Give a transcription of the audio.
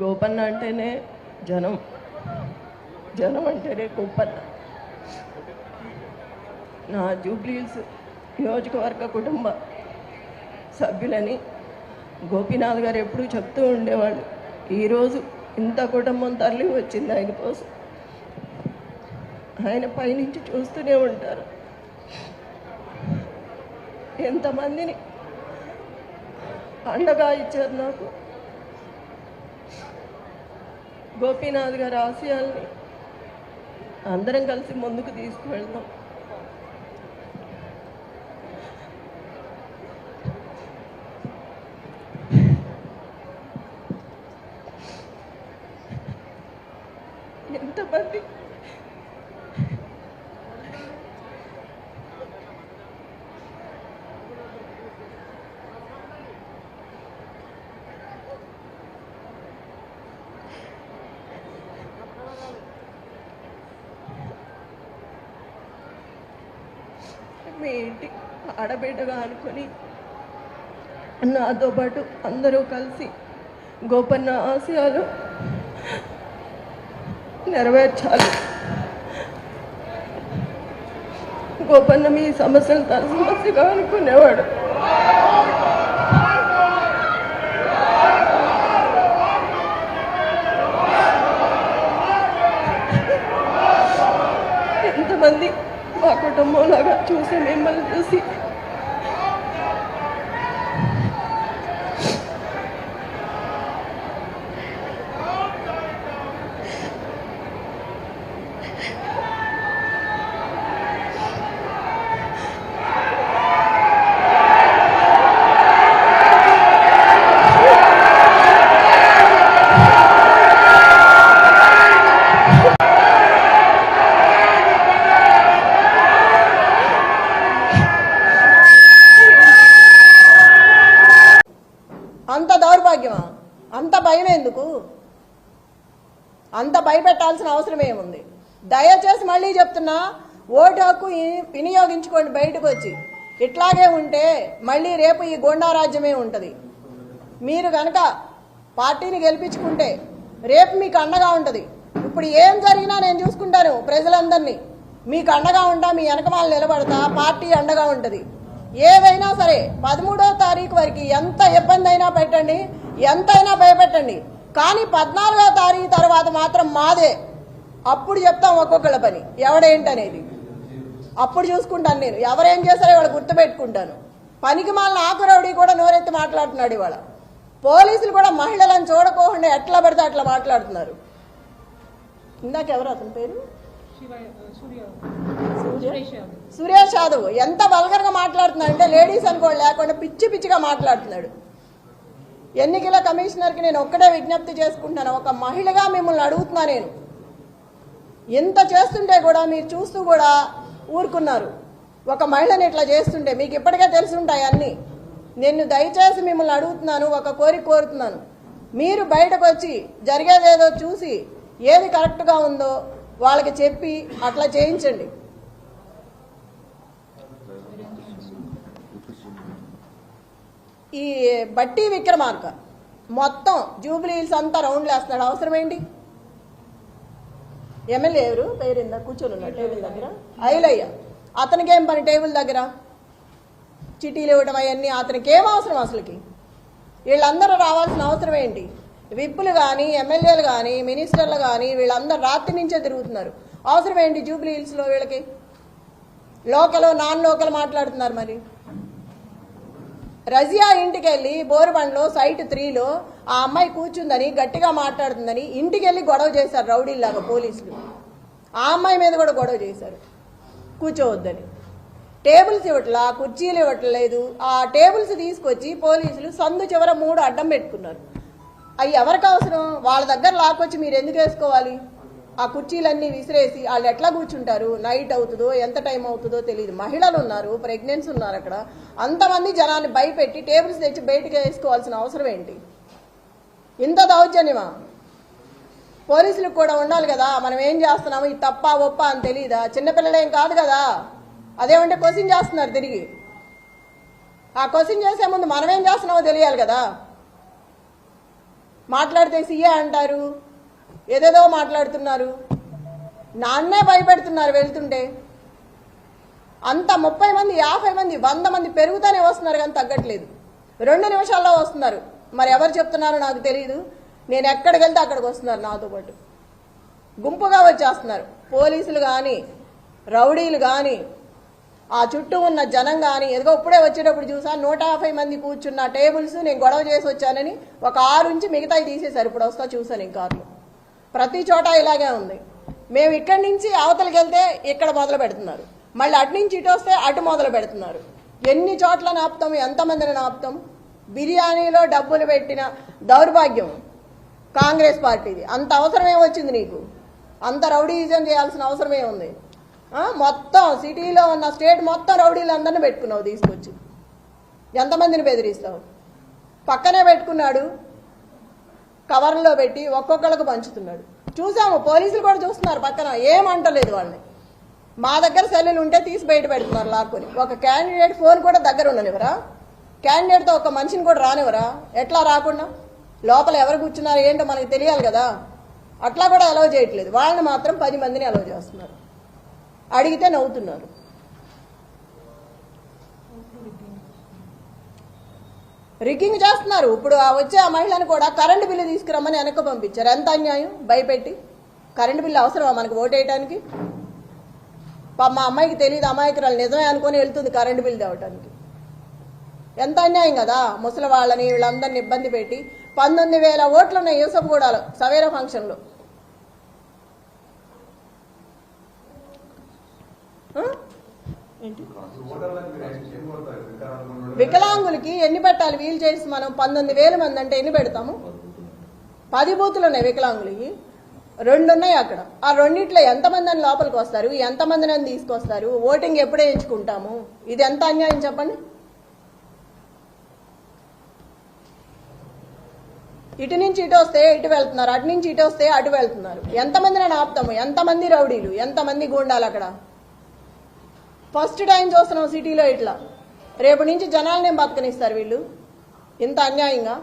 గోపన్న అంటేనే జనం, జనం అంటేనే గోపన్న. నా జూబ్లీహిల్స్ నియోజకవర్గ కుటుంబ సభ్యులని గోపీనాథ్ గారు ఎప్పుడూ చెప్తూ ఉండేవాళ్ళు. ఈరోజు ఇంత కుటుంబం తరలి వచ్చింది ఆయన కోసం. ఆయన పైనుంచి చూస్తూనే ఉంటారు. ఎంతమందిని అండగా ఇచ్చారు నాకు. గోపీనాథ్ గారి ఆశయాల్ని అందరం కలిసి ముందుకు తీసుకువెళ్తాం. ఎంతమంది మీ ఇంటి ఆడబిడ్డగా అనుకొని నాతో పాటు అందరూ కలిసి గోపన్న ఆశయాలు నెరవేర్చాలి. గోపన్న మీ సమస్యలు తన సమస్యగా అనుకునేవాడు. ఎంతమంది మా కుటుంబంలాగా చూసి మిమ్మల్ని చూసి అంత దౌర్భాగ్యమా? అంత భయం ఎందుకు? అంత భయపెట్టాల్సిన అవసరం ఏముంది? దయచేసి మళ్ళీ చెప్తున్నా, ఓటు హక్కు వినియోగించుకోండి. బయటకు వచ్చి ఇట్లాగే ఉంటే మళ్ళీ రేపు ఈ గోండా రాజ్యమే ఉంటుంది. మీరు కనుక పార్టీని గెలిపించుకుంటే రేపు మీకు అండగా ఉంటుంది. ఇప్పుడు ఏం జరిగినా నేను చూసుకుంటాను. ప్రజలందరినీ మీకు అండగా ఉంటా, మీ వెనకమాల నిలబడతా, పార్టీ అండగా ఉంటుంది. ఏదైనా సరే 13వ తారీఖు వరకు ఎంత ఇబ్బంది అయినా పెట్టండి, ఎంతైనా భయపెట్టండి. కానీ 14వ తారీఖు తర్వాత మాత్రం మాదే. అప్పుడు చెప్తాం ఒక్కొక్కళ్ళ పని ఎవడేంటనేది. అప్పుడు చూసుకుంటాను. నేను ఎవరేం చేశారో ఇవాళ గుర్తుపెట్టుకుంటాను. పనికి మాలిన ఆకురౌడి కూడా నోరెత్తి మాట్లాడుతున్నాడు ఇవాళ. పోలీసులు కూడా మహిళలను చూడకోకుండా ఎట్లా పడితే అట్లా మాట్లాడుతున్నారు. ఇందాక ఎవరు అతని పేరు? సురేష్ యాదవ్ ఎంత వల్గర్ గా మాట్లాడుతున్నాడు అంటే లేడీస్ అనుకోండి లేకుండా పిచ్చి పిచ్చిగా మాట్లాడుతున్నాడు. ఎన్నికల కమిషనర్కి నేను ఒక్కడే విజ్ఞప్తి చేసుకుంటున్నాను. ఒక మహిళగా మిమ్మల్ని అడుగుతున్నా. నేను ఎంత చేస్తుంటే కూడా మీరు చూస్తూ కూడా ఊరుకున్నారు. ఒక మహిళని ఇట్లా చేస్తుంటే మీకు ఇప్పటికే తెలుసుంటాయి అన్నీ. నేను దయచేసి మిమ్మల్ని అడుగుతున్నాను, ఒక కోరిక కోరుతున్నాను. మీరు బయటకు వచ్చి జరిగేదేదో చూసి ఏది కరెక్ట్గా ఉందో వాళ్ళకి చెప్పి అట్లా చేయించండి. ఈ బట్టి విక్రమార్క మొత్తం జూబ్లీహిల్స్ అంతా రౌండ్లు వేస్తున్నాడు. అవసరం ఏంటి? ఎమ్మెల్యే ఎవరు పేరిందా కూర్చొని ఉన్నాడు టేబుల్ దగ్గర? ఐలయ్య. అతనికేం పని టేబుల్ దగ్గర? చిటీలు ఇవ్వడం అవన్నీ అతనికి ఏం అవసరం? అసలుకి వీళ్ళందరూ రావాల్సిన అవసరం ఏంటి? విప్పులు కానీ, ఎమ్మెల్యేలు కానీ, మినిస్టర్లు కానీ వీళ్ళందరూ రాత్రి నుంచే తిరుగుతున్నారు. అవసరం ఏంటి జూబ్లీహిల్స్లో వీళ్ళకి? లోకల్ నాన్ లోకల్ మాట్లాడుతున్నారు. మరి రజియా ఇంటికి వెళ్ళి బోరుబండ్లో సైట్ 3లో ఆ అమ్మాయి కూర్చుందని గట్టిగా మాట్లాడుతుందని ఇంటికి వెళ్ళి గొడవ చేశారు రౌడీలాగా పోలీసులు. ఆ అమ్మాయి మీద కూడా గొడవ చేశారు కూర్చోవద్దని. టేబుల్స్ ఇవ్వట్లా, కుర్చీలు ఇవ్వట్లేదు. ఆ టేబుల్స్ తీసుకొచ్చి పోలీసులు సందు చివర 3 అడ్డం పెట్టుకున్నారు. అవి ఎవరికి అవసరం? వాళ్ళ దగ్గర లాక్కొచ్చి మీరు ఎందుకు వేసుకోవాలి? ఆ కుర్చీలన్నీ విసిరేసి వాళ్ళు ఎట్లా కూర్చుంటారు? నైట్ అవుతుందో ఎంత టైం అవుతుందో తెలియదు. మహిళలు ఉన్నారు, ప్రెగ్నెన్సీ ఉన్నారు. అక్కడ అంతమంది జనాన్ని భయపెట్టి టేబుల్స్ తెచ్చి బయటకు వేసుకోవాల్సిన అవసరం ఏంటి? ఇంత దౌర్జన్యమా? పోలీసులకు కూడా ఉండాలి కదా. మనం ఏం చేస్తున్నాము, ఇది తప్ప ఒప్ప అని తెలియదా? చిన్నపిల్లలేం కాదు కదా. అదేమంటే క్వశ్చన్ చేస్తున్నారు తిరిగి. ఆ క్వశ్చన్ చేసే ముందు మనం ఏం చేస్తున్నామో తెలియాలి కదా. మాట్లాడితే సీఏ అంటారు, ఏదేదో మాట్లాడుతున్నారు. నాన్నే భయపెడుతున్నారు వెళ్తుంటే. అంత 30 మంది 50 మంది 100 మంది పెరుగుతూనే వస్తున్నారు కానీ తగ్గట్లేదు. 2 నిమిషాల్లో వస్తున్నారు. మరి ఎవరు చెప్తున్నారో నాకు తెలియదు. నేను ఎక్కడికి వెళ్తే అక్కడికి వస్తున్నారు నాతో పాటు, గుంపుగా వచ్చేస్తున్నారు. పోలీసులు కానీ రౌడీలు కానీ ఆ చుట్టూ ఉన్న జనం కానీ. ఎదుగో ఇప్పుడే వచ్చేటప్పుడు చూసా 150 మంది కూర్చున్న టేబుల్స్ నేను గొడవ చేసి వచ్చానని ఒక 6 నుంచి మిగతాయి తీసేశారు. ఇప్పుడు వస్తా చూసాను ఈ కార్లు. ప్రతి చోట ఇలాగే ఉంది. మేము ఇక్కడి నుంచి అవతలకి వెళ్తే ఇక్కడ మొదలు పెడుతున్నారు, మళ్ళీ అటు నుంచి ఇటు వస్తే అటు మొదలు పెడుతున్నారు. ఎన్ని చోట్ల నాపుతాం, ఎంతమందిని నాపుతాం? బిర్యానీలో డబ్బులు పెట్టిన దౌర్భాగ్యం కాంగ్రెస్ పార్టీది. అంత అవసరమే వచ్చింది నీకు? అంత రౌడీయిజం చేయాల్సిన అవసరమే ఉంది? మొత్తం సిటీలో ఉన్న స్టేట్ మొత్తం రౌడీలు అందరినీ పెట్టుకున్నావు తీసుకొచ్చి. ఎంతమందిని బెదిరిస్తావు? పక్కనే పెట్టుకున్నాడు, కవర్లో పెట్టి ఒక్కొక్కళ్ళకు పంచుతున్నాడు. చూసాము, పోలీసులు కూడా చూస్తున్నారు పక్కన, ఏమంటలేదు వాళ్ళని. మా దగ్గర సెల్లులు ఉంటే తీసి బయట పెడుతున్నారు లాక్కొని. ఒక క్యాండిడేట్ ఫోన్ కూడా దగ్గర ఉండనివరా? క్యాండిడేట్తో ఒక మనిషిని కూడా రానివరా? ఎట్లా రాకుండా? లోపల ఎవరు కూర్చున్నారు ఏంటో మనకి తెలియాలి కదా. అట్లా కూడా అలౌ చేయట్లేదు. వాళ్ళని మాత్రం 10 మందిని అలౌ చేస్తున్నారు. అడిగితే నవ్వుతున్నారు. రిగ్గింగ్ చేస్తున్నారు. ఇప్పుడు వచ్చే ఆ మహిళను కూడా కరెంటు బిల్లు తీసుకురమ్మని వెనక్కి పంపించారు. ఎంత అన్యాయం! భయపెట్టి కరెంటు బిల్లు అవసరమా మనకు ఓటేయడానికి? మా అమ్మాయికి తెలియదు, అమాయకురాలు నిజమే అనుకొని వెళ్తుంది కరెంటు బిల్లు తేవటానికి. ఎంత అన్యాయం కదా. ముసలి వాళ్ళని వీళ్ళందరినీ ఇబ్బంది పెట్టి 19,000 ఓట్లు ఉన్నాయి యూసఫ్గూడలో సవేరా ఫంక్షన్లో. వికలాంగులకి ఎన్ని పెట్టాలి? వీల్ చైర్స్ మనం 19,000 మంది అంటే ఎన్ని పెడతాము? 10 బూతులు ఉన్నాయి వికలాంగులకి, 2 ఉన్నాయి అక్కడ. ఆ రెండిట్లో ఎంతమంది అని లోపలికి వస్తారు? ఎంతమందిని అని తీసుకొస్తారు? ఓటింగ్ ఎప్పుడే ఎంచుకుంటాము? ఇది ఎంత అన్యాయం చెప్పండి. ఇటు నుంచి ఇటు వస్తే ఇటు వెళ్తున్నారు, అటు నుంచి ఇటు వస్తే అటు వెళ్తున్నారు. ఎంతమందిని ఆపుతాము? ఎంతమంది రౌడీలు, ఎంతమంది గూండాలు అక్కడ? ఫస్ట్ టైం చూస్తున్నాం సిటీలో ఇట్లా. రేపు నుంచి జనాలనేం బతకనిస్తారు వీళ్ళు ఇంత అన్యాయంగా?